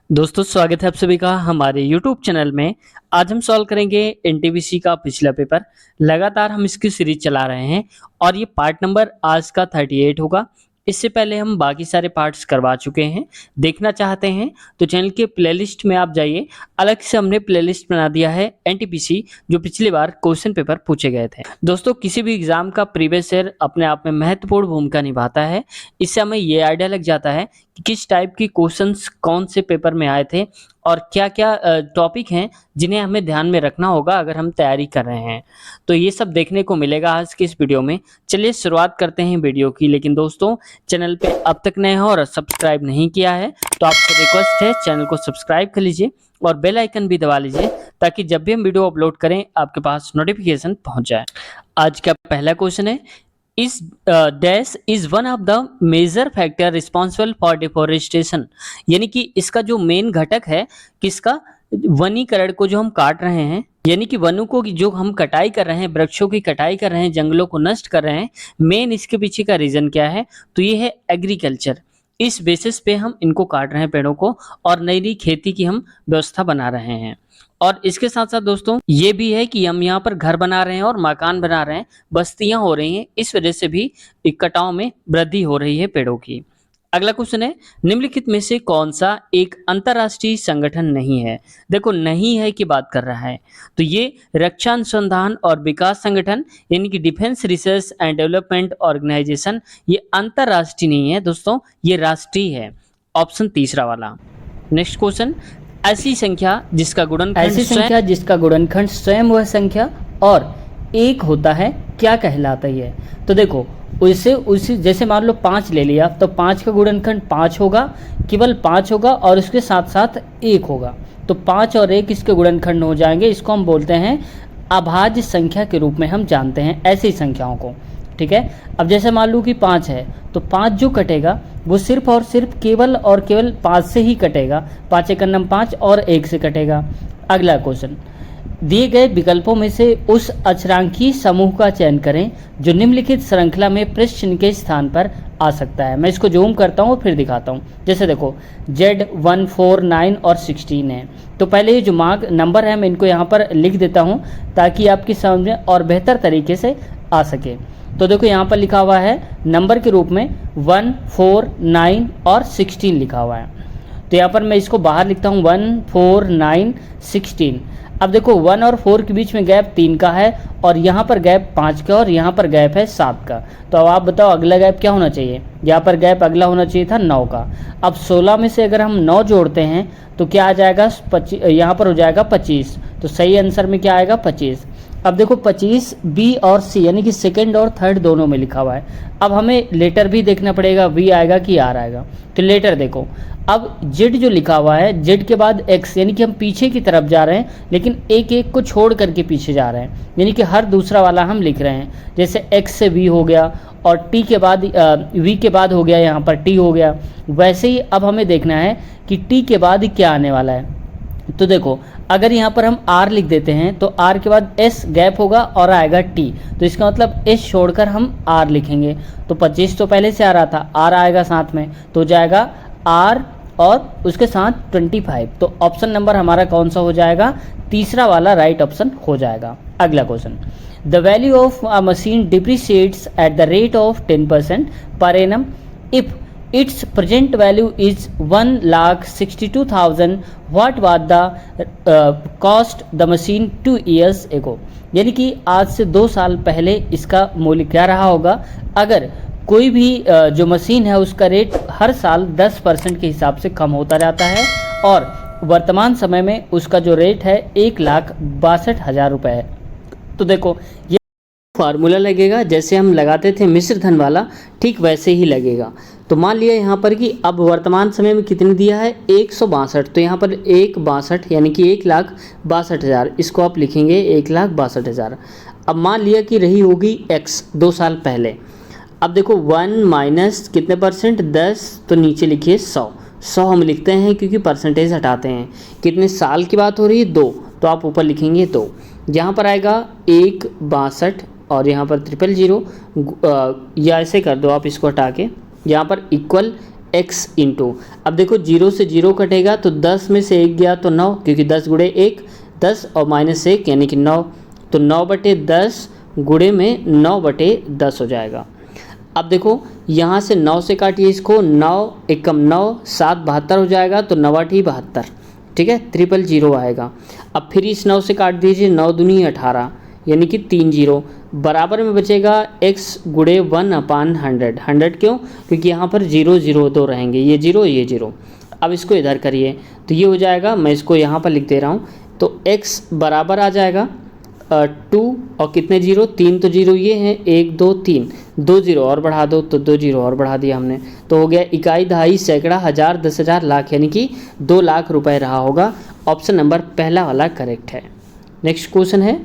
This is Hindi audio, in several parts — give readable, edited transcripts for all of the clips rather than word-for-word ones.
दोस्तों स्वागत है आप सभी का हमारे YouTube चैनल में। आज हम सॉल्व करेंगे एनटीपीसी का पिछला पेपर। लगातार हम इसकी सीरीज चला रहे हैं और ये पार्ट नंबर आज का 38 होगा। इससे पहले हम बाकी सारे पार्ट्स करवा चुके हैं। देखना चाहते हैं तो चैनल के प्लेलिस्ट में आप जाइए। अलग से हमने प्लेलिस्ट बना दिया है एनटीपीसी, जो पिछली बार क्वेश्चन पेपर पूछे गए थे। दोस्तों किसी भी एग्जाम का प्रीवियस ईयर अपने आप में महत्वपूर्ण भूमिका निभाता है। इससे हमें ये आइडिया लग जाता है कि किस टाइप की क्वेश्चंस कौन से पेपर में आए थे और क्या-क्या टॉपिक हैं जिन्हें हमें ध्यान में रखना होगा अगर हम तैयारी कर रहे हैं। तो ये सब देखने को मिलेगा आज के इस वीडियो में। चलिए शुरुआत करते हैं वीडियो की। लेकिन दोस्तों चैनल पे अब तक नए हो और सब्सक्राइब नहीं किया है तो आपसे रिक्वेस्ट है चैनल को सब्सक्राइब कर लीजिए और बेल आइकन भी दबा लीजिए ताकि जब भी हम वीडियो अपलोड करें आपके पास नोटिफिकेशन पहुंच जाए। आज का पहला क्वेश्चन है, इस dash is one of the major factor responsible for deforestation. यानी कि इसका जो मेन घटक है किसका, वनीकरण को जो हम काट रहे हैं, यानी कि वनों को जो हम कटाई कर रहे हैं, वृक्षों की कटाई कर रहे हैं, जंगलों को नष्ट कर रहे हैं, मेन इसके पीछे का रीजन क्या है, तो ये है एग्रीकल्चर। इस बेसिस पे हम इनको काट रहे हैं पेड़ों को और नई नई खेती की हम व्यवस्था बना रहे हैं। और इसके साथ साथ दोस्तों ये भी है कि हम यहाँ पर घर बना रहे हैं और मकान बना रहे हैं, बस्तियां हो रही हैं, इस वजह से भी कटाव में वृद्धि हो रही है पेड़ों की। अगला क्वेश्चन है, निम्नलिखित में से कौन सा एक अंतर्राष्ट्रीय संगठन नहीं है। देखो नहीं है की बात कर रहा है तो ये रक्षा अनुसंधान और विकास संगठन यानी कि defence research and development organisation, ये अंतर्राष्ट्रीय नहीं है दोस्तों, ये राष्ट्रीय है। ऑप्शन तीसरा वाला। नेक्स्ट क्वेश्चन, ऐसी संख्या जिसका गुणनखंड स्वयं वह संख्या और एक होता है क्या कहलाता है। तो देखो उसी जैसे मान लो 5 ले लिया तो 5 का गुणनखंड 5 होगा, केवल 5 होगा और उसके साथ साथ 1 होगा, तो 5 और 1 इसके गुणनखंड हो जाएंगे। इसको हम बोलते हैं अभाज्य संख्या के रूप में हम जानते हैं ऐसी संख्याओं को। ठीक है, अब जैसे मान लो कि 5 है तो 5 जो कटेगा वो सिर्फ और सिर्फ केवल और केवल 5 से ही कटेगा, 5 एकम 5 और 1 से कटेगा। अगला क्वेश्चन, दिए गए विकल्पों में से उस अचरांकीय समूह का चयन करें जो निम्नलिखित श्रृंखला में पृष्ठ चिह्न के स्थान पर आ सकता है। मैं इसको जूम करता हूँ और फिर दिखाता हूँ। जैसे देखो Z 1 4 9 और 16 है, तो पहले ये जो नंबर है मैं इनको यहाँ पर लिख देता हूँ ताकि आपकी समझ में और बेहतर तरीके से आ सके। तो देखो यहाँ पर लिखा हुआ है नंबर के रूप में 1 4 9 और 16 लिखा हुआ है। तो यहाँ पर मैं इसको बाहर लिखता हूँ 1 4 9 16। अब देखो 1 और 4 के बीच में गैप 3 का है और यहाँ पर गैप 5 का और यहाँ पर गैप है 7 का। तो अब आप बताओ अगला गैप क्या होना चाहिए। यहाँ पर गैप अगला होना चाहिए था 9 का। अब 16 में से अगर हम 9 जोड़ते हैं तो क्या आ जाएगा, यहाँ पर हो जाएगा 25। तो सही आंसर में क्या आएगा 25। अब देखो 25 बी और सी यानी कि सेकंड और थर्ड दोनों में लिखा हुआ है। अब हमें लेटर भी देखना पड़ेगा, वी आएगा कि आर आएगा। तो लेटर देखो, अब जेड जो लिखा हुआ है, जेड के बाद एक्स यानी कि हम पीछे की तरफ जा रहे हैं लेकिन एक एक को छोड़ करके पीछे जा रहे हैं, यानी कि हर दूसरा वाला हम लिख रहे हैं। जैसे एक्स से वी हो गया और टी के बाद वी के बाद हो गया यहाँ पर टी हो गया। वैसे ही अब हमें देखना है कि टी के बाद क्या आने वाला है। तो देखो अगर यहाँ पर हम R लिख देते हैं तो R के बाद S गैप होगा और आएगा T, तो इसका मतलब S छोड़कर हम R लिखेंगे। तो 25 तो पहले से आ रहा था, R आएगा साथ में तो जाएगा R और उसके साथ 25। तो ऑप्शन नंबर हमारा कौन सा हो जाएगा, तीसरा वाला राइट ऑप्शन हो जाएगा। अगला question, the value of a machine depreciates at the rate of 10% per annum if its present value is 1,62,000 what was the cost the machine 2 years ago। यानी कि आज से 2 साल पहले इसका मूल्य क्या रहा होगा अगर कोई भी जो मशीन है उसका रेट हर साल 10% के हिसाब से कम होता रहता है और वर्तमान समय में उसका जो रेट है 1,62,000 रुपये है। तो देखो ये फार्मूला लगेगा जैसे हम लगाते थे मिश्र धन वाला, ठीक वैसे ही लगेगा। तो मान लिया यहाँ पर कि अब वर्तमान समय में कितने दिया है 162, तो यहाँ पर 162 यानी कि 1,62,000, इसको आप लिखेंगे 1,62,000। अब मान लिया कि रही होगी x 2 साल पहले। अब देखो 1 माइनस कितने परसेंट 10, तो नीचे लिखिए 100 हम लिखते हैं क्योंकि परसेंटेज हटाते हैं। कितने साल की बात हो रही है 2, तो आप ऊपर लिखेंगे 2। यहाँ पर आएगा 162 और यहाँ पर 000, या ऐसे कर दो आप इसको हटा के, यहाँ पर इक्वल x इंटू, अब देखो 0 से 0 कटेगा तो 10 में से 1 गया तो 9, क्योंकि 10 गुणे 1 10 और माइनस 1 यानी कि 9, तो 9/10 गुणे में 9/10 हो जाएगा। अब देखो यहाँ से 9 से काटिए इसको, 9 एकम 9 7 72 हो जाएगा, तो 9 8 72, ठीक है, 000 आएगा। अब फिर इस 9 से काट दीजिए, 9 दूनी 18 यानी कि 3 0, बराबर में बचेगा x गुणे 1/100। 100 क्यों? क्योंकि यहाँ पर 0 0 2 रहेंगे, ये 0 ये 0। अब इसको इधर करिए तो ये हो जाएगा, मैं इसको यहाँ पर लिख दे रहा हूँ, तो x बराबर आ जाएगा 2 और कितने 0, 3 तो 0 ये हैं, 1 2 3, 2 0 और बढ़ा दो तो 2 0 और बढ़ा दिया हमने, तो हो गया इकाई, दहाई, सैकड़ा, हज़ार, 10,000, लाख, यानी कि 2 लाख रुपए रहा होगा। ऑप्शन नंबर पहला वाला करेक्ट है। नेक्स्ट क्वेश्चन है,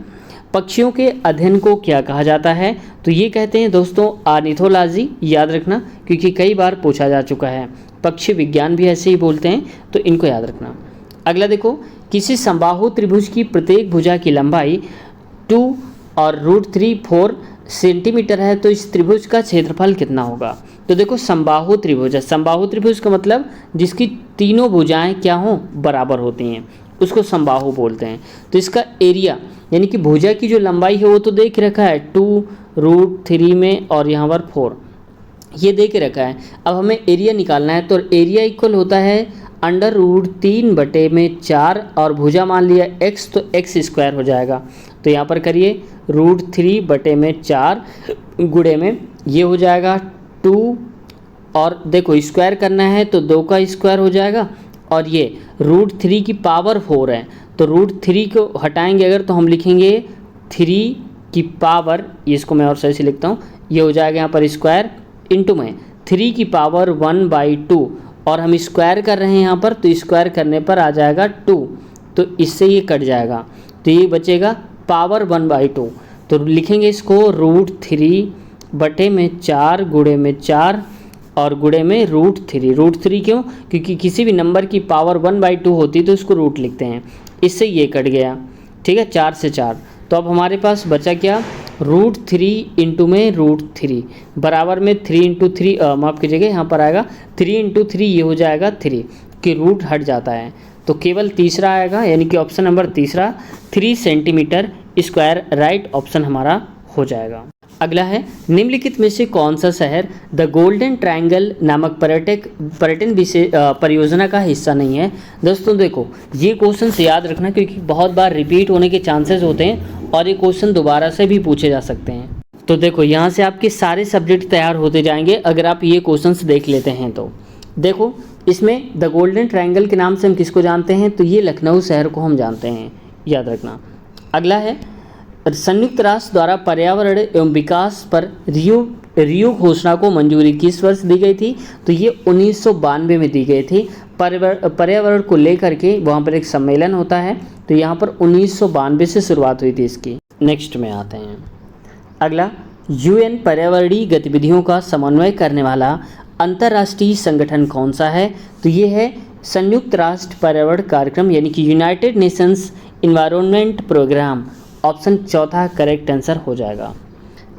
पक्षियों के अध्ययन को क्या कहा जाता है? तो ये कहते हैं दोस्तों ऑर्निथोलॉजी, याद रखना क्योंकि कई बार पूछा जा चुका है। पक्षी विज्ञान भी ऐसे ही बोलते हैं, तो इनको याद रखना। अगला देखो, किसी समबाहु त्रिभुज की प्रत्येक भुजा की लंबाई 2 और √3 सेंटीमीटर है, तो इस त्रिभुज का क्षेत्रफल कितना होगा? तो देखो समबाहु त्रिभुज है, समबाहु त्रिभुज का मतलब जिसकी तीनों भुजाएं क्या हों, बराबर होती हैं, उसको समबाहु बोलते हैं। तो इसका एरिया यानी कि भुजा की जो लंबाई है वो तो देख रखा है 2√3 में और यहाँ पर 4, ये दे के रखा है। अब हमें एरिया निकालना है, तो एरिया इक्वल होता है √3/4 और भुजा मान लिया x, तो x² हो जाएगा। तो यहाँ पर करिए √3/4 गुणे में ये हो जाएगा 2, और देखो स्क्वायर करना है तो 2 का स्क्वायर हो जाएगा, और ये √3 की पावर 4 है, तो √3 को हटाएंगे अगर तो हम लिखेंगे 3 की पावर, इसको मैं और सही से लिखता हूँ, ये हो जाएगा यहाँ पर स्क्वायर इंटू में 3 की पावर 1/2, और हम स्क्वायर कर रहे हैं यहाँ पर, तो स्क्वायर करने पर आ जाएगा 2, तो इससे ये कट जाएगा, तो ये बचेगा पावर 1/2। तो लिखेंगे इसको √3/4 गुणे में 4 और गुणे में √3। √3 क्यों? क्योंकि किसी भी नंबर की पावर 1/2 होती तो उसको रूट लिखते हैं, इससे ये कट गया, ठीक है, 4 से 4। तो अब हमारे पास बचा क्या, √3 इंटू में √3 बराबर में 3 इंटू 3, माफ़ कीजिएगा यहाँ पर आएगा 3 इंटू 3, ये हो जाएगा 3 कि रूट हट जाता है, तो केवल तीसरा आएगा, यानी कि ऑप्शन नंबर तीसरा 3 सेंटीमीटर स्क्वायर राइट ऑप्शन हमारा हो जाएगा। अगला है, निम्नलिखित में से कौन सा शहर द गोल्डन ट्रायंगल नामक पर्यटन परियोजना का हिस्सा नहीं है? दोस्तों देखो ये क्वेश्चन से याद रखना क्योंकि बहुत बार रिपीट होने के चांसेस होते हैं और ये क्वेश्चन दोबारा से भी पूछे जा सकते हैं। तो देखो यहाँ से आपके सारे सब्जेक्ट तैयार होते जाएंगे अगर आप ये क्वेश्चन देख लेते हैं। तो देखो इसमें द गोल्डन ट्रायंगल के नाम से हम किसको जानते हैं? तो ये लखनऊ शहर को हम जानते हैं, याद रखना। अगला है, संयुक्त राष्ट्र द्वारा पर्यावरण एवं विकास पर रियो घोषणा को मंजूरी किस वर्ष दी गई थी? तो ये 1992 में दी गई थी। पर्यावरण को लेकर के वहाँ पर एक सम्मेलन होता है, तो यहाँ पर 1992 से शुरुआत हुई थी इसकी। नेक्स्ट में आते हैं। अगला, UN पर्यावरणीय गतिविधियों का समन्वय करने वाला अंतर्राष्ट्रीय संगठन कौन सा है? तो ये है संयुक्त राष्ट्र पर्यावरण कार्यक्रम, यानी कि United Nations environment programme. Option चौथा करेक्ट आंसर हो जाएगा।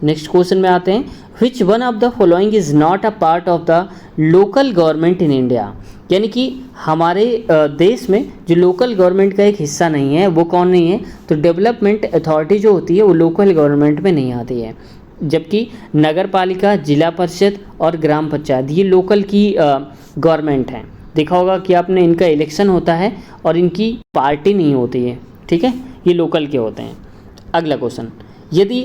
नेक्स्ट क्वेश्चन में आते हैं, which one of the following is not a part of the local government in India? यानी कि हमारे देश में जो लोकल गवर्नमेंट का एक हिस्सा नहीं है वो कौन नहीं है? तो डेवलपमेंट अथॉरिटी जो होती है वो लोकल गवर्नमेंट में नहीं आती है, जबकि नगर पालिका, जिला परिषद और ग्राम पंचायत ये लोकल की गवर्नमेंट हैं। देखा होगा कि आपने, इनका इलेक्शन होता है और इनकी पार्टी नहीं होती है, ठीक है, ये लोकल के होते हैं। अगला क्वेश्चन, यदि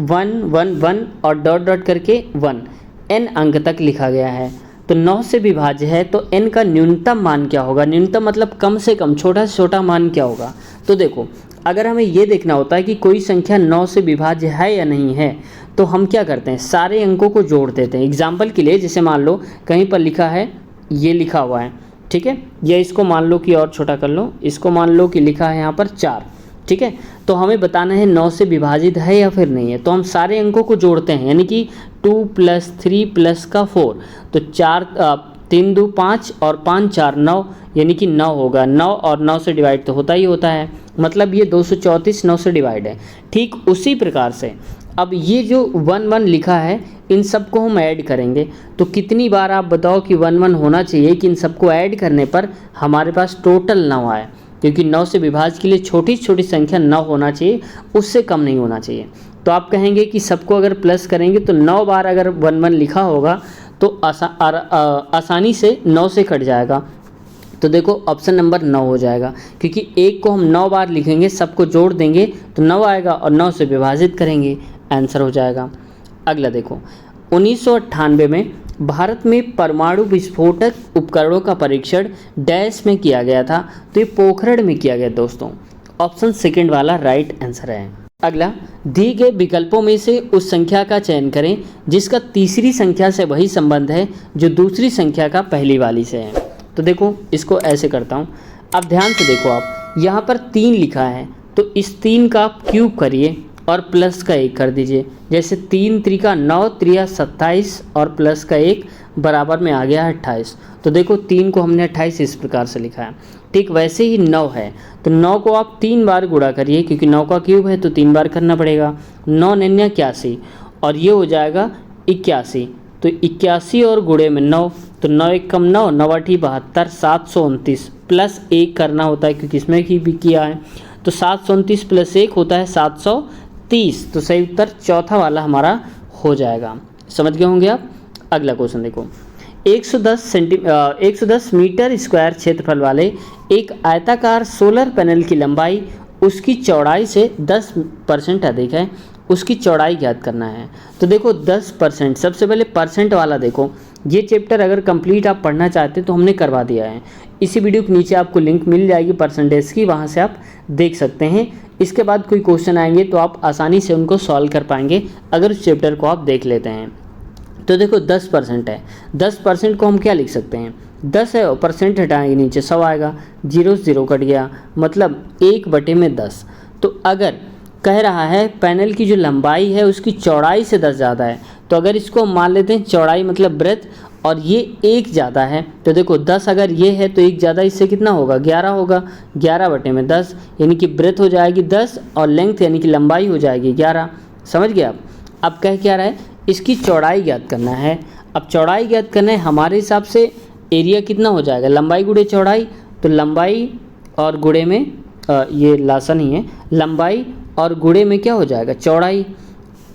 1 1 1 और डॉट डॉट करके 1 n अंक तक लिखा गया है तो 9 से विभाज्य है, तो n का न्यूनतम मान क्या होगा? न्यूनतम मतलब कम से कम, छोटा से छोटा मान क्या होगा? तो देखो अगर हमें ये देखना होता है कि कोई संख्या 9 से विभाज्य है या नहीं है, तो हम क्या करते हैं, सारे अंकों को जोड़ देते हैं। एग्जाम्पल के लिए जैसे मान लो कहीं पर लिखा है, ये लिखा हुआ है, ठीक है, या इसको मान लो कि और छोटा कर लो, इसको मान लो कि लिखा है यहाँ पर 4, ठीक है, तो हमें बताना है 9 से विभाजित है या फिर नहीं है। तो हम सारे अंकों को जोड़ते हैं, यानी कि 2 + 3 + 4, तो 4 3 2 5 और 5 4 9, यानी कि 9 होगा। 9 और 9 से डिवाइड तो होता ही होता है, मतलब ये 234 9 से डिवाइड है। ठीक उसी प्रकार से अब ये जो 1 1 लिखा है इन सबको हम ऐड करेंगे, तो कितनी बार आप बताओ कि 1 1 होना चाहिए कि इन सबको ऐड करने पर हमारे पास टोटल 9 आए, क्योंकि 9 से विभाज्य के लिए छोटी छोटी संख्या 9 होना चाहिए, उससे कम नहीं होना चाहिए। तो आप कहेंगे कि सबको अगर प्लस करेंगे तो 9 बार अगर 1 1 लिखा होगा तो आसानी से 9 से कट जाएगा। तो देखो ऑप्शन नंबर 9 हो जाएगा, क्योंकि एक को हम 9 बार लिखेंगे, सबको जोड़ देंगे तो 9 आएगा और 9 से विभाजित करेंगे, आंसर हो जाएगा। अगला देखो, 1998 में भारत में परमाणु विस्फोटक उपकरणों का परीक्षण डैश में किया गया था, तो ये पोखरण में किया गया दोस्तों। ऑप्शन सेकंड वाला राइट आंसर है। अगला, दिए गए विकल्पों में से उस संख्या का चयन करें जिसका तीसरी संख्या से वही संबंध है जो दूसरी संख्या का पहली वाली से है। तो देखो इसको ऐसे करता हूँ, अब ध्यान से देखो, आप यहाँ पर 3 लिखा है तो इस 3 का आप क्यूब करिए और प्लस का 1 कर दीजिए। जैसे 3 त्रिका 9 त्रिया 27 और प्लस का 1 बराबर में आ गया 28। तो देखो 3 को हमने 28 इस प्रकार से लिखा है। ठीक वैसे ही 9 है तो 9 को आप 3 बार गुणा करिए, क्योंकि 9 का क्यूब है तो 3 बार करना पड़ेगा। 9 9 81 और ये हो जाएगा 81। तो 81 और गुणे में 9, तो 9 1 कम 9, 9 8 72, 729 प्लस 1 करना होता है क्योंकि इसमें भी किया है, तो 729 प्लस 1 होता है 730। तो सही उत्तर चौथा वाला हमारा हो जाएगा। समझ गए होंगे आप। अगला क्वेश्चन देखो, 110 मीटर स्क्वायर क्षेत्रफल वाले एक आयताकार सोलर पैनल की लंबाई उसकी चौड़ाई से 10% अधिक है, उसकी चौड़ाई ज्ञात करना है। तो देखो 10%, सबसे पहले परसेंट वाला देखो, ये चैप्टर अगर कंप्लीट आप पढ़ना चाहते तो हमने करवा दिया है। इसी वीडियो के नीचे आपको लिंक मिल जाएगी परसेंटेज की, वहाँ से आप देख सकते हैं। इसके बाद कोई क्वेश्चन आएंगे तो आप आसानी से उनको सॉल्व कर पाएंगे अगर उस चैप्टर को आप देख लेते हैं। तो देखो 10% है, 10% को हम क्या लिख सकते हैं, 10 है और परसेंट हटाएंगे नीचे 100 आएगा, 0 0 कट गया, मतलब 1/10। तो अगर कह रहा है पैनल की जो लंबाई है उसकी चौड़ाई से 10 ज़्यादा है, तो अगर इसको हम मान लेते हैं चौड़ाई मतलब ब्रेथ और ये 1 ज़्यादा है, तो देखो 10 अगर ये है तो 1 ज़्यादा इससे कितना होगा, 11 होगा, 11/10 यानी कि ब्रेथ हो जाएगी 10 और लेंथ यानी कि लंबाई हो जाएगी 11। समझ गए आप। अब कह क्या रहा है, इसकी चौड़ाई ज्ञात करना है। अब चौड़ाई ज्ञात करना है, हमारे हिसाब से एरिया कितना हो जाएगा, लंबाई गुणे चौड़ाई, तो लंबाई और गुणे में ये लासा नहीं है, लंबाई और गुणे में क्या हो जाएगा चौड़ाई,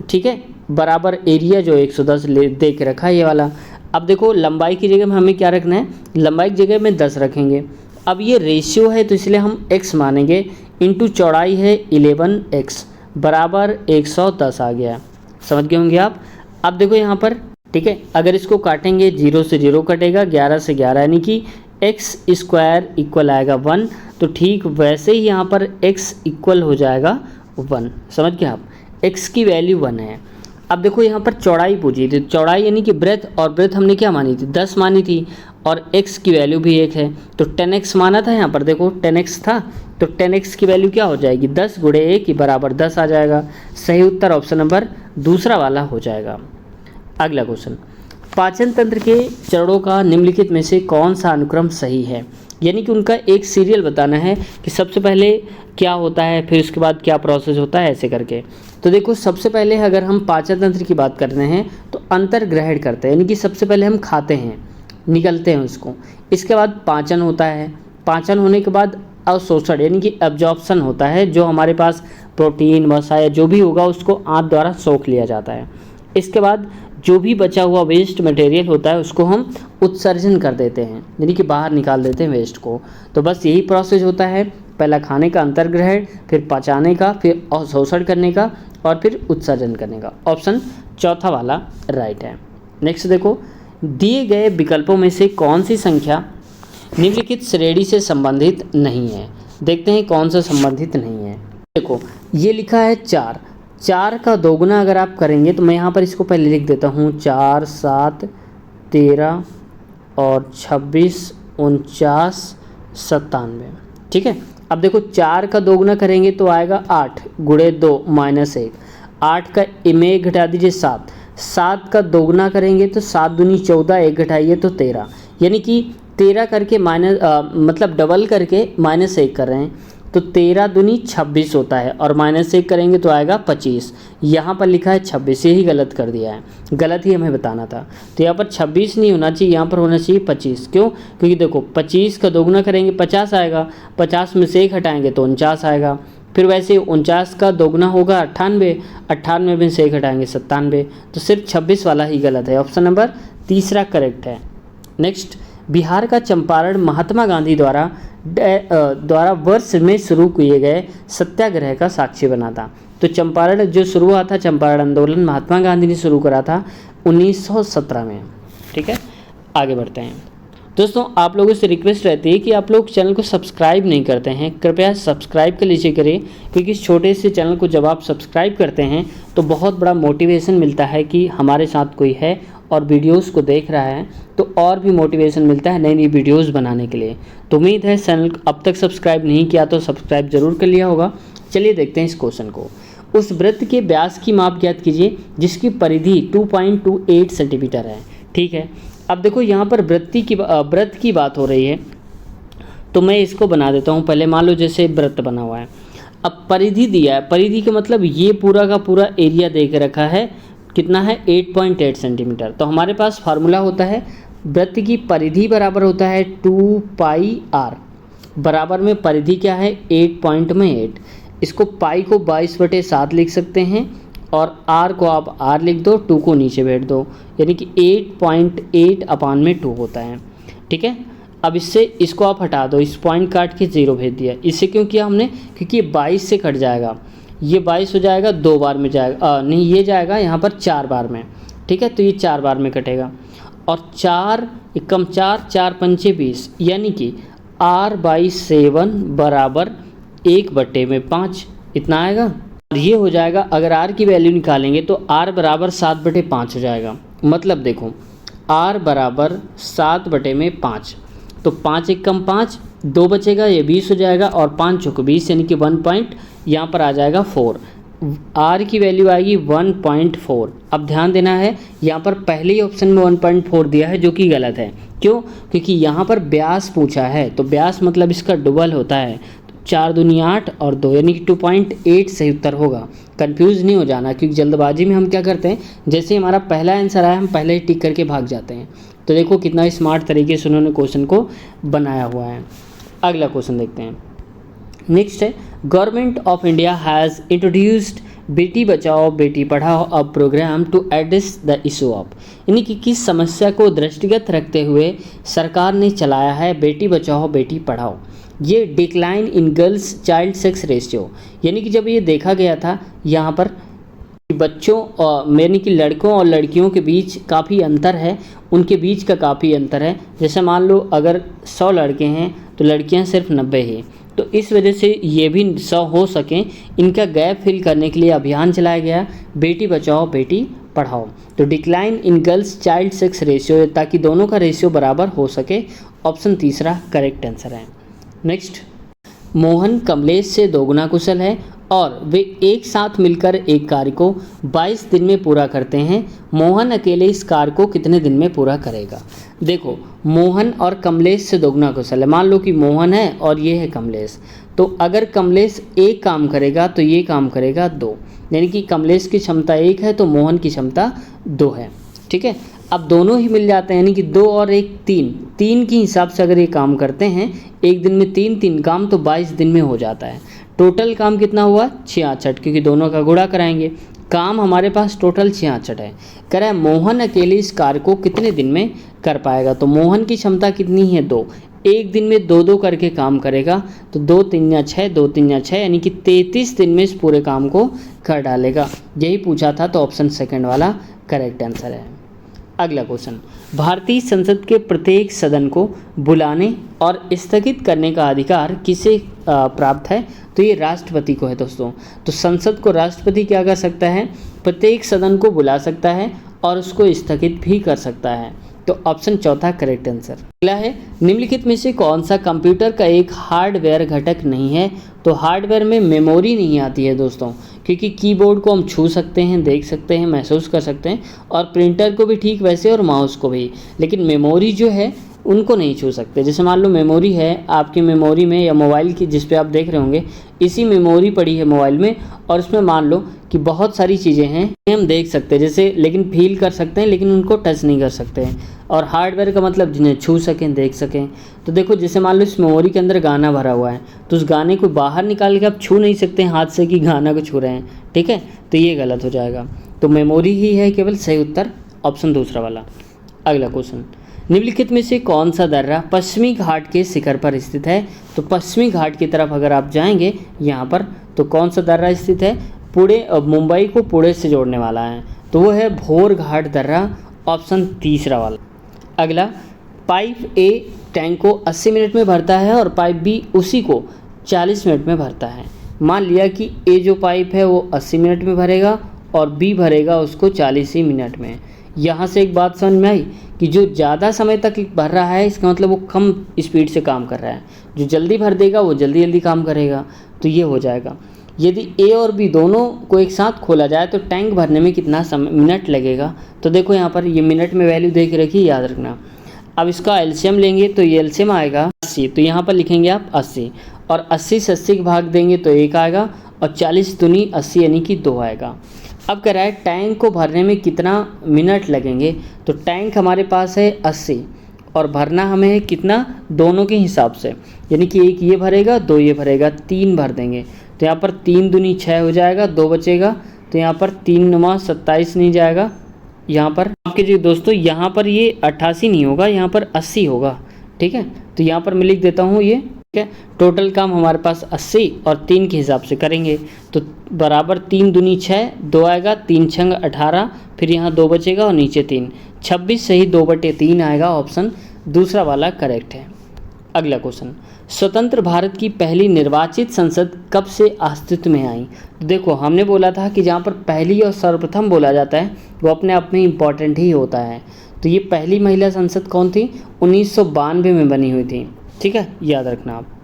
ठीक है, बराबर एरिया जो 110 दे के रखा है ये वाला। अब देखो लंबाई की जगह में हमें क्या रखना है, लंबाई की जगह में 10 रखेंगे। अब ये रेशियो है तो इसलिए हम x मानेंगे, इंटू चौड़ाई है 11x बराबर 110 आ गया। समझ गए होंगे आप। अब देखो यहाँ पर, ठीक है, अगर इसको काटेंगे 0 से 0 कटेगा, 11 से 11 यानी कि x स्क्वायर इक्वल आएगा 1। तो ठीक वैसे ही यहाँ पर x इक्वल हो जाएगा 1। समझ गए आप, x की वैल्यू 1 है। अब देखो यहाँ पर चौड़ाई पूछी थी, चौड़ाई यानी कि ब्रेथ, और ब्रेथ हमने क्या मानी थी 10 मानी थी, और x की वैल्यू भी 1 है, तो 10x माना था। यहाँ पर देखो 10x था, तो 10x की वैल्यू क्या हो जाएगी, 10 गुणे 1 बराबर 10 आ जाएगा। सही उत्तर ऑप्शन नंबर दूसरा वाला हो जाएगा। अगला क्वेश्चन, पाचन तंत्र के चरणों का निम्नलिखित में से कौन सा अनुक्रम सही है, यानी कि उनका एक सीरियल बताना है कि सबसे पहले क्या होता है फिर उसके बाद क्या प्रोसेस होता है, ऐसे करके। तो देखो सबसे पहले अगर हम पाचन तंत्र की बात कर रहे हैं तो अंतर्ग्रहण करते हैं, यानी कि सबसे पहले हम खाते हैं, निगलते हैं उसको। इसके बाद पाचन होता है, पाचन होने के बाद अवशोषण यानी कि एब्जॉर्प्शन होता है, जो हमारे पास प्रोटीन वसा या जो भी होगा उसको आंत द्वारा सोख लिया जाता है। इसके बाद जो भी बचा हुआ वेस्ट मटेरियल होता है उसको हम उत्सर्जन कर देते हैं, यानी कि बाहर निकाल देते हैं वेस्ट को। तो बस यही प्रोसेस होता है, पहला खाने का अंतर्ग्रहण, फिर पचाने का, फिर अवशोषण करने का और फिर उत्सर्जन करने का। ऑप्शन चौथा वाला राइट है। नेक्स्ट देखो, दिए गए विकल्पों में से कौन सी संख्या निम्नलिखित श्रेणी से संबंधित नहीं है। देखते हैं कौन सा संबंधित नहीं है। देखो ये लिखा है 4, 4 का दोगुना अगर आप करेंगे तो मैं यहाँ पर इसको पहले लिख देता हूँ, 4 7 13 और 26 49 97। ठीक है। अब देखो 4 का दोगुना करेंगे तो आएगा 8 गुणे 2 माइनस 1, 8 का में घटा दीजिए 7, 7 का दोगुना करेंगे तो 7 दूनी 14, 1 घटाइए तो 13, यानी कि 13 करके मतलब डबल करके -1 कर रहे हैं। तो 13 दूनी 26 होता है और -1 करेंगे तो आएगा 25। यहाँ पर लिखा है 26, यही गलत कर दिया है, गलत ही हमें बताना था। तो यहाँ पर 26 नहीं होना चाहिए, यहाँ पर होना चाहिए 25। क्यों? क्योंकि देखो 25 का दोगुना करेंगे 50 आएगा, 50 में से 1 हटाएंगे तो 49 आएगा। फिर वैसे 49 का दोगुना होगा 98, 98 में से 1 हटाएंगे 97। तो सिर्फ 26 वाला ही गलत है, ऑप्शन नंबर तीसरा करेक्ट है। नेक्स्ट, बिहार का चंपारण महात्मा गांधी द्वारा वर्ष में शुरू किए गए सत्याग्रह का साक्षी बना था। तो चंपारण जो शुरू हुआ था, चंपारण आंदोलन महात्मा गांधी ने शुरू करा था 1917 में। ठीक है, आगे बढ़ते हैं। दोस्तों, आप लोगों से रिक्वेस्ट रहती है कि आप लोग चैनल को सब्सक्राइब नहीं करते हैं, कृपया सब्सक्राइब कर लीजिए करें, क्योंकि इस छोटे से चैनल को जब आप सब्सक्राइब करते हैं तो बहुत बड़ा मोटिवेशन मिलता है कि हमारे साथ कोई है और वीडियोस को देख रहा है, तो और भी मोटिवेशन मिलता है नई नई वीडियोस बनाने के लिए। तो उम्मीद है चैनल अब तक सब्सक्राइब नहीं किया तो सब्सक्राइब जरूर कर लिया होगा। चलिए देखते हैं इस क्वेश्चन को। उस वृत्त के व्यास की माप ज्ञात कीजिए जिसकी परिधि 2.28 सेंटीमीटर है। ठीक है, अब देखो यहाँ पर वृत्त की बात हो रही है, तो मैं इसको बना देता हूँ। पहले मान लो जैसे वृत्त बना हुआ है, अब परिधि दिया है, परिधि का मतलब ये पूरा का पूरा एरिया दे के रखा है, कितना है 8.8 सेंटीमीटर। तो हमारे पास फार्मूला होता है वृत्त की परिधि बराबर होता है 2πr, बराबर में परिधि क्या है 8.8। इसको पाई को 22/7 लिख सकते हैं और r को आप r लिख दो, 2 को नीचे बैठ दो, यानी कि 8.8/2 होता है। ठीक है, अब इससे इसको आप हटा दो, इस पॉइंट काट के 0 भेज दिया। इससे क्यों किया हमने? क्योंकि ये 22 से कट जाएगा, ये 22 हो जाएगा, 2 बार में जाएगा, नहीं ये जाएगा यहाँ पर 4 बार में। ठीक है, तो ये 4 बार में कटेगा और 4 एकम 4, 4 पंचे 20, यानी कि r/7 बराबर 1/5 इतना आएगा। और ये हो जाएगा, अगर r की वैल्यू निकालेंगे तो r बराबर 7/5 हो जाएगा। मतलब देखो r बराबर 7/5, तो 5 एकम 5, 2 बचेगा, ये 20 हो जाएगा और 5 चौक 20, यानी कि 1 पॉइंट यहाँ पर आ जाएगा 4। r की वैल्यू आएगी 1.4। अब ध्यान देना है, यहाँ पर पहले ही ऑप्शन में 1.4 दिया है जो कि गलत है। क्यों? क्योंकि यहाँ पर व्यास पूछा है, तो व्यास मतलब इसका डबल होता है। 4 दूनी 8 और 2, यानी कि 2.8 सही उत्तर होगा। कंफ्यूज नहीं हो जाना, क्योंकि जल्दबाजी में हम क्या करते हैं, जैसे हमारा पहला आंसर आया हम पहले ही टिक करके भाग जाते हैं। तो देखो कितना स्मार्ट तरीके से उन्होंने क्वेश्चन को बनाया हुआ है। अगला क्वेश्चन देखते हैं। नेक्स्ट है, government of India has introduced Beti Bachao Beti Padhao a programme to address the issue of, यानी कि किस समस्या को दृष्टिगत रखते हुए सरकार ने चलाया है बेटी बचाओ बेटी पढ़ाओ। ये decline in girls child sex ratio, यानी कि जब ये देखा गया था यहाँ पर बच्चों यानी कि लड़कों और लड़कियों के बीच काफ़ी अंतर है, उनके बीच का काफ़ी अंतर है। जैसे मान लो अगर 100 लड़के हैं तो लड़कियां सिर्फ 90 ही, तो इस वजह से ये भी 100 हो सकें, इनका गैप फिल करने के लिए अभियान चलाया गया बेटी बचाओ बेटी पढ़ाओ। तो decline in girls child sex ratio, ताकि दोनों का रेशियो बराबर हो सके। ऑप्शन तीसरा करेक्ट आंसर है। नेक्स्ट, मोहन कमलेश से दोगुना कुशल है और वे एक साथ मिलकर एक कार्य को 22 दिन में पूरा करते हैं। मोहन अकेले इस कार्य को कितने दिन में पूरा करेगा? देखो, मोहन और कमलेश से दोगुना कुशल है। मान लो कि मोहन है और ये है कमलेश, तो अगर कमलेश एक काम करेगा तो ये काम करेगा 2, यानी कि कमलेश की क्षमता 1 है तो मोहन की क्षमता 2 है। ठीक है, अब दोनों ही मिल जाते हैं, यानी कि 2 और 1 3, 3 के हिसाब से अगर ये काम करते हैं एक दिन में 3 काम, तो 22 दिन में हो जाता है। टोटल काम कितना हुआ? 66, क्योंकि दोनों का गुणा कराएंगे। काम हमारे पास टोटल 66 है। कह रहा है मोहन अकेले इस कार्य को कितने दिन में कर पाएगा, तो मोहन की क्षमता कितनी है 2, एक दिन में 2 करके काम करेगा, तो 2 3 या 6, 2 3 या 6, यानी कि 33 दिन में इस पूरे काम को कर डालेगा। यही पूछा था, तो ऑप्शन सेकंड वाला करेक्ट आंसर है। अगला क्वेश्चन, भारतीय संसद के प्रत्येक सदन को बुलाने और स्थगित करने का अधिकार किसे प्राप्त है? तो ये राष्ट्रपति को है दोस्तों। तो संसद को राष्ट्रपति क्या कर सकता है? प्रत्येक सदन को बुला सकता है और उसको स्थगित भी कर सकता है। तो ऑप्शन चौथा करेक्ट आंसर। अगला है, निम्नलिखित में से कौन सा कंप्यूटर का एक हार्डवेयर घटक नहीं है? तो हार्डवेयर में मेमोरी नहीं आती है दोस्तों, क्योंकि कीबोर्ड को हम छू सकते हैं, देख सकते हैं, महसूस कर सकते हैं, और प्रिंटर को भी ठीक वैसे और माउस को भी, लेकिन मेमोरी जो है उनको नहीं छू सकते। जैसे मान लो मेमोरी है आपकी, मेमोरी में या मोबाइल की जिस पे आप देख रहे होंगे, इसी मेमोरी पड़ी है मोबाइल में, और उसमें मान लो कि बहुत सारी चीज़ें हैं हम देख सकते हैं जैसे, लेकिन फील कर सकते हैं लेकिन उनको टच नहीं कर सकते हैं। और हार्डवेयर का मतलब जिन्हें छू सकें, देख सकें। तो देखो जैसे मान लो इस मेमोरी के अंदर गाना भरा हुआ है, तो उस गाने को बाहर निकाल के आप छू नहीं सकते हाथ से कि गाना को छू रहे हैं, ठीक है, तो ये गलत हो जाएगा। तो मेमोरी ही है केवल सही उत्तर, ऑप्शन दूसरा वाला। अगला क्वेश्चन, निम्नलिखित में से कौन सा दर्रा पश्चिमी घाट के शिखर पर स्थित है? तो पश्चिमी घाट की तरफ अगर आप जाएंगे यहाँ पर, तो कौन सा दर्रा स्थित है? पुणे, मुंबई को पुणे से जोड़ने वाला है, तो वो है भोर घाट दर्रा, ऑप्शन तीसरा वाला। अगला, पाइप ए टैंक को 80 मिनट में भरता है और पाइप बी उसी को 40 मिनट में भरता है। मान लिया कि ए जो पाइप है वो 80 मिनट में भरेगा और बी भरेगा उसको 40 ही मिनट में। यहाँ से एक बात समझ में आई कि जो ज़्यादा समय तक भर रहा है इसका मतलब वो कम स्पीड से काम कर रहा है, जो जल्दी भर देगा वो जल्दी जल्दी काम करेगा, तो ये हो जाएगा। यदि ए और बी दोनों को एक साथ खोला जाए तो टैंक भरने में कितना समय मिनट लगेगा? तो देखो यहाँ पर ये मिनट में वैल्यू दे के रखिए, याद रखना। अब इसका एलसीएम लेंगे तो ये एलसीएम आएगा 80, तो यहाँ पर लिखेंगे आप 80, और 80 से 80 भाग देंगे तो 1 आएगा, और 40 दूनी 80 यानी कि 2 आएगा। अब कह रहा है टैंक को भरने में कितना मिनट लगेंगे, तो टैंक हमारे पास है 80 और भरना हमें है कितना, दोनों के हिसाब से, यानी कि एक ये भरेगा 2 ये भरेगा, 3 भर देंगे। तो यहाँ पर 3 दूनी 6 हो जाएगा, 2 बचेगा, तो यहाँ पर 3 नुमा 27 नहीं जाएगा। यहाँ पर आपके जो दोस्तों यहाँ पर ये 88 नहीं होगा, यहाँ पर 80 होगा, ठीक है। तो यहाँ पर मैं लिख देता हूँ ये, ठीक है। टोटल काम हमारे पास 80 और 3 के हिसाब से करेंगे, तो बराबर 3 दूनी 6, 2 आएगा, 3 छंग 18, फिर यहाँ 2 बचेगा और नीचे 3, 26 सही 2/3 आएगा, ऑप्शन दूसरा वाला करेक्ट है। अगला क्वेश्चन, स्वतंत्र भारत की पहली निर्वाचित संसद कब से अस्तित्व में आई? तो देखो हमने बोला था कि जहाँ पर पहली और सर्वप्रथम बोला जाता है वो अपने आप में इम्पॉर्टेंट ही होता है। तो ये पहली महिला संसद कौन थी? 1992 में बनी हुई थी, ठीक है, याद रखना आप।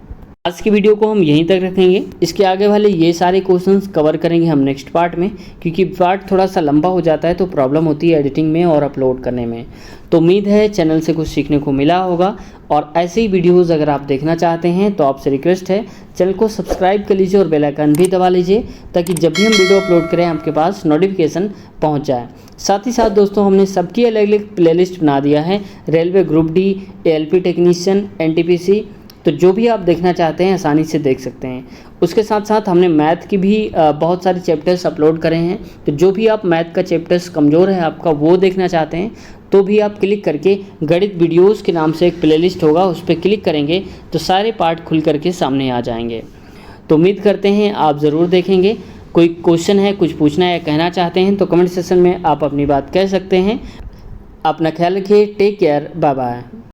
आज की वीडियो को हम यहीं तक रखेंगे, इसके आगे वाले ये सारे क्वेश्चंस कवर करेंगे हम नेक्स्ट पार्ट में, क्योंकि पार्ट थोड़ा सा लंबा हो जाता है तो प्रॉब्लम होती है एडिटिंग में और अपलोड करने में। तो उम्मीद है चैनल से कुछ सीखने को मिला होगा, और ऐसे ही वीडियोज़ अगर आप देखना चाहते हैं तो आपसे रिक्वेस्ट है चैनल को सब्सक्राइब कर लीजिए और बेल आइकन भी दबा लीजिए, ताकि जब भी हम वीडियो अपलोड करें आपके पास नोटिफिकेशन पहुँच जाए। साथ ही साथ दोस्तों हमने सबकी अलग अलग प्लेलिस्ट बना दिया है, railway group D, ALP technician, NTPC, तो जो भी आप देखना चाहते हैं आसानी से देख सकते हैं। उसके साथ साथ हमने मैथ की भी बहुत सारे चैप्टर्स अपलोड करे हैं, तो जो भी आप मैथ का चैप्टर्स कमज़ोर है आपका वो देखना चाहते हैं तो भी आप क्लिक करके गणित वीडियोस के नाम से एक प्लेलिस्ट होगा, उस पर क्लिक करेंगे तो सारे पार्ट खुल करके सामने आ जाएंगे। तो उम्मीद करते हैं आप ज़रूर देखेंगे। कोई क्वेश्चन है, कुछ पूछना या कहना चाहते हैं तो कमेंट सेक्शन में आप अपनी बात कह सकते हैं। अपना ख्याल रखिए, टेक केयर, बाय बाय।